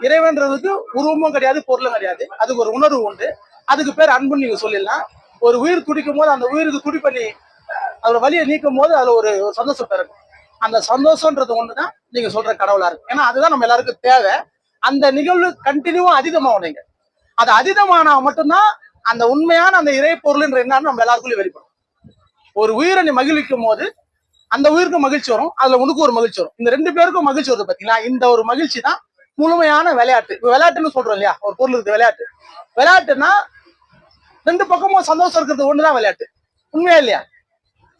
இறைவன்றதுக்கு உருவமும் கிடையாது, பொருளும் கிடையாது. அதுக்கு ஒரு உணர்வு உண்டு. அதுக்கு பேர் அன்புன்னு நீங்க சொல்லிடலாம். ஒரு உயிர் துடிக்கும் போது அந்த உயிருக்கு துடி பண்ணி அதோட வலியை நீக்கும் போது அதுல ஒரு சந்தோஷம் பிறக்கும். அந்த சந்தோஷம்ன்றது ஒண்ணுதான் நீங்க சொல்ற கடவுளா இருக்கு. ஏன்னா அதுதான் நம்ம எல்லாருக்கும் தேவை. அந்த நிகழ்வு கண்டினியூவா அதிகமாகும். நீங்க அது அதிகமானா மட்டும்தான் அந்த உண்மையான அந்த இறை பொருள்ன்ற என்னன்னு நம்ம எல்லாருக்குள்ளயும் வெளிப்படும். ஒரு உயிரை நீ மகிழ்விக்கும் போது அந்த உயிருக்கு மகிழ்ச்சி வரும், அதுல உனக்கு ஒரு மகிழ்ச்சி வரும். இந்த ரெண்டு பேருக்கும் மகிழ்ச்சி வருது பாத்தீங்களா? இந்த ஒரு மகிழ்ச்சி தான் முழுமையான விளையாட்டு. விளையாட்டுன்னு சொல்றோம் இல்லையா? ஒரு பொருள் இருக்கு விளையாட்டு. விளையாட்டுன்னா ரெண்டு பக்கமும் சந்தோஷம் இருக்கிறது ஒண்ணுதான் விளையாட்டு. உண்மையா இல்லையா?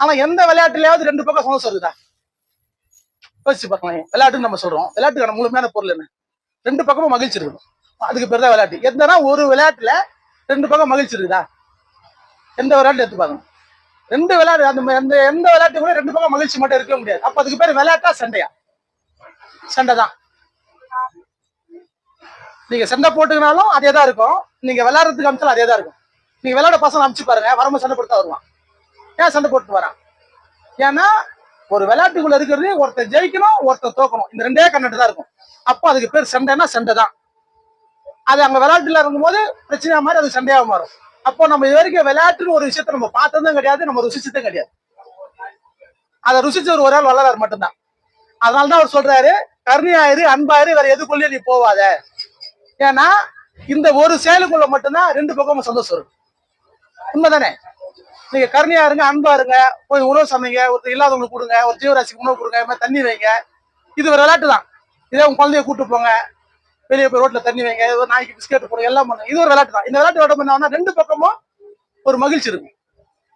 ஆனா எந்த விளையாட்டுலயாவது ரெண்டு பக்கம் சந்தோஷம் இருக்குதா? யோசிச்சு பார்க்கலாம். விளையாட்டுன்னு நம்ம சொல்றோம். விளையாட்டுக்கான முழுமையான பொருள் என்ன? ரெண்டு பக்கமும் மகிழ்ச்சி இருக்கணும். அதுக்கு பேர் தான் விளையாட்டு. எந்தனா ஒரு விளையாட்டுல ரெண்டு பக்கம் மகிழ்ச்சி இருக்குதா? எந்த விளையாட்டு எடுத்து பாருங்க. ரெண்டு விளையாட்டு அந்த எந்த விளையாட்டு கூட ரெண்டு பக்கம் மகிழ்ச்சி மட்டும் இருக்க முடியாது. அப்ப அதுக்கு பேர் விளையாட்டா சண்டையா? சண்டை தான். நீங்க சண்டை போட்டுக்கினாலும் அதே தான் இருக்கும். நீங்க விளையாடுறதுக்கு அமிச்சாலும் அதே தான் இருக்கும். நீங்க விளையாட பசங்க அமிச்சு பாருங்க, வரும்போது சண்டை போட்டு தான் வருவான். ஏன் சண்டை போட்டு வரான்? ஏன்னா ஒரு விளையாட்டுக்குள்ள இருக்கிறது ஒருத்தர் ஜெயிக்கணும், ஒருத்தர் தோக்கணும். இந்த ரெண்டே கண்ணட்டு தான் இருக்கும். அப்போ அதுக்கு பேர் சண்டைன்னா சண்டை தான். அது அங்க விளையாட்டுல இருக்கும்போது பிரச்சனையா மாதிரி அது சண்டையாக மாறும். அப்போ நம்ம இது வரைக்கும் விளையாட்டுன்னு ஒரு விஷயத்த நம்ம பார்த்ததும் கிடையாது, நம்ம ருசிச்சதும் கிடையாது. அதை ருசிச்ச ஒரு ஆள் வளரார் மட்டும்தான். அதனாலதான் அவர் சொல்றாரு, கருணையாயிரு, அன்பாயிரு, வேற எதுக்குள்ளேயும் நீ போவாத. ஏன்னா இந்த ஒரு செயலுக்குள்ள மட்டும்தான் ரெண்டு பக்கமும் சந்தோஷம் இருக்கும். உண்மைதானே? நீங்க கருணையா இருங்க, அன்பா இருங்க, போய் உணவு சமைங்க, ஒருத்தர் இல்லாதவங்களுக்கு கொடுங்க, ஒரு ஜீவராசிக்கு உணவு கொடுங்க, தண்ணி வைங்க. இது ஒரு விளையாட்டு தான். இதே உங்க குழந்தைய கூட்டு போங்க, வெளியே போய் ரோட்ல தண்ணி வைங்க, ஏதோ நாய்க்கு பிஸ்கெட் போடுங்க, எல்லாம் பண்ணுங்க. இது ஒரு விளையாட்டு தான். இந்த விளையாட்டு விளையாட ரெண்டு பக்கமும் ஒரு மகிழ்ச்சி இருக்கும்.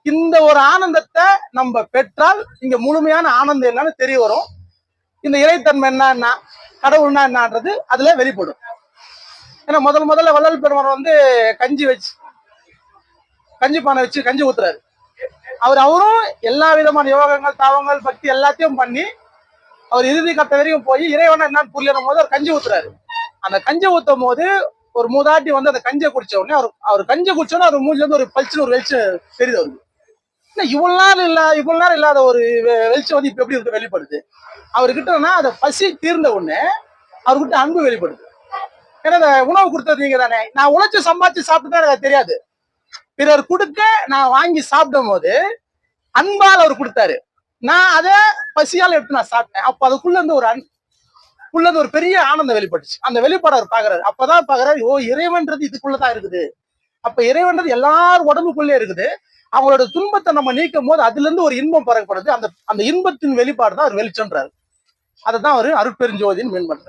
இந்த ஒரு ஆனந்தத்தை நம்ம பெற்றால் இங்க முழுமையான ஆனந்தம் என்னன்னு தெரிய வரும். இந்த இறைத்தன்மை என்னன்னா, கடவுள்னா என்னன்றது அதுல வெளிப்படும். ஏன்னா முதல்ல வள்ளல் பெருமான் வந்து கஞ்சி பானை வச்சு கஞ்சி ஊத்துறாரு. அவரும் எல்லா விதமான யோகங்கள், தாவங்கள், பக்தி எல்லாத்தையும் பண்ணி அவர் இறுதி கட்ட வரைக்கும் போய் இறைவனா என்னன்னு புரியணும் போது அவர் கஞ்சி ஊத்துறாரு. அந்த கஞ்சி ஊத்தும் போது ஒரு மூதாட்டி வந்து அந்த கஞ்சியை குடிச்ச உடனே அவர் கஞ்சி குடிச்சோன்னா அவர் மூஞ்சில இருந்து ஒரு பளிச்சுன்னு ஒரு வெளிச்சம் தெரியுது அவருக்கு. இவ்வளவு நேரம் இல்லாத ஒரு வெளிச்சம் வந்து இப்ப எப்படி இருக்கு வெளிப்படுது அவர்கிட்டனா? அதை பசி தீர்ந்த உடனே அவர்கிட்ட அன்பு வெளிப்படுது. ஏன்னா அந்த உணவு கொடுத்தது நீங்க தானே. நான் உழைச்சு சம்பாதிச்சு சாப்பிட்டுதான் எனக்கு தெரியாது. பிறர் கொடுக்க நான் வாங்கி சாப்பிடும் போது அன்பால் அவர் கொடுத்தாரு. நான் அதை பசியால் எடுத்து நான் சாப்பிட்டேன். அப்ப அதுக்குள்ள இருந்து ஒரு பெரிய ஆனந்தம் வெளிப்பட்டுச்சு. அந்த வெளிப்பாடு அவர் பாக்குறாரு. அப்பதான் பாக்குறாரு, ஓ இறைவன்றது இதுக்குள்ளதான் இருக்குது. அப்ப இறைவன்றது எல்லாரும் உடம்புக்குள்ளே இருக்குது. அவங்களோட துன்பத்தை நம்ம நீக்கும் போது அதுல இருந்து ஒரு இன்பம் பறக்கப்படுது. அந்த இன்பத்தின் வெளிப்பாடு தான் அவர் வெளிச்சம்ன்றாரு. அதை தான் அவர் அருட்பெருஞ்சோதின்னு மீன் பண்றாரு.